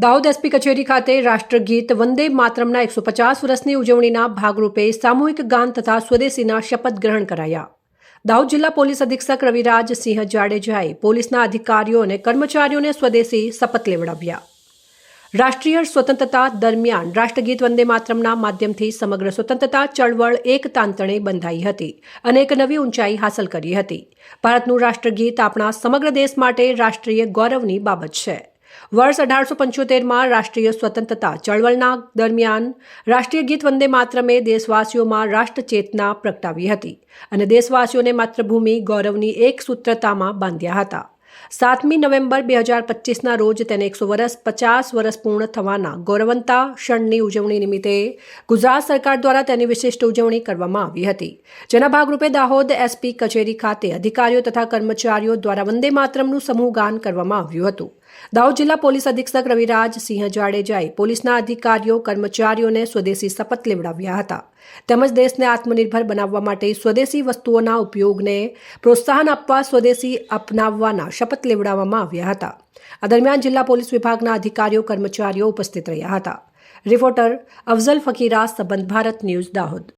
Dahod SP કચેરી ખાતે રાષ્ટ્રગીત વંદે માતરમના 150 વર્ષની ઉજવણીના ભાગરૂપે સામૂહિક ગાન તથા સ્વદેશીના શપથ ગ્રહણ કરાયા. દાહોદ જિલ્લા પોલીસ અધિક્ષક રવિરાજ સિંહ જાડેજાએ પોલીસના અધિકારીઓ અને કર્મચારીઓને સ્વદેશી શપથ લેવડાવ્યા. રાષ્ટ્રીય સ્વતંત્રતા દરમિયાન રાષ્ટ્રગીત વંદે માતરમના માધ્યમથી સમગ્ર સ્વતંત્રતા ચળવળ એક તાંતણે બંધાઈ હતી અને એક નવી ઊંચાઈ હાંસલ કરી હતી. ભારતનું રાષ્ટ્રગીત આપણા સમગ્ર દેશ માટે રાષ્ટ્રીય ગૌરવની બાબત છે. વર્ષ 1875માં રાષ્ટ્રીય સ્વતંત્રતા ચળવળના દરમિયાન રાષ્ટ્રીય ગીત વંદે માતરમે દેશવાસીઓમાં રાષ્ટ્ર ચેતના પ્રગટાવી હતી અને દેશવાસીઓને માતૃભૂમિ ગૌરવની એક સૂત્રતામાં બાંધ્યા હતા. 7મી નવેમ્બર 2025ના રોજ તેને 150 વર્ષ પૂર્ણ થવાના ગૌરવવંતા ક્ષણની ઉજવણી નિમિત્તે ગુજરાત સરકાર દ્વારા તેની વિશિષ્ટ ઉજવણી કરવામાં આવી હતી, જેના ભાગરૂપે દાહોદ એસપી કચેરી ખાતે અધિકારીઓ તથા કર્મચારીઓ દ્વારા વંદે માતરમનું સમૂહ ગાન કરવામાં આવ્યું હતું. દાહોદ જિલ્લા પોલીસ અધિક્ષક રવિરાજ સિંહ જાડેજાએ પોલીસના અધિકારીઓ કર્મચારીઓને સ્વદેશી શપથ લેવડાવ્યા હતા તેમજ દેશને આત્મનિર્ભર બનાવવા માટે સ્વદેશી વસ્તુઓના ઉપયોગને પ્રોત્સાહન આપવા સ્વદેશી અપનાવવાના શપથ લેવડાવવામાં આવ્યા હતા. આ દરમિયાન જિલ્લા પોલીસ વિભાગના અધિકારીઓ કર્મચારીઓ ઉપસ્થિત રહ્યા હતા. રિપોર્ટર અફઝલ ફકીરા, સંબંધ ભારત ન્યૂઝ, દાહોદ.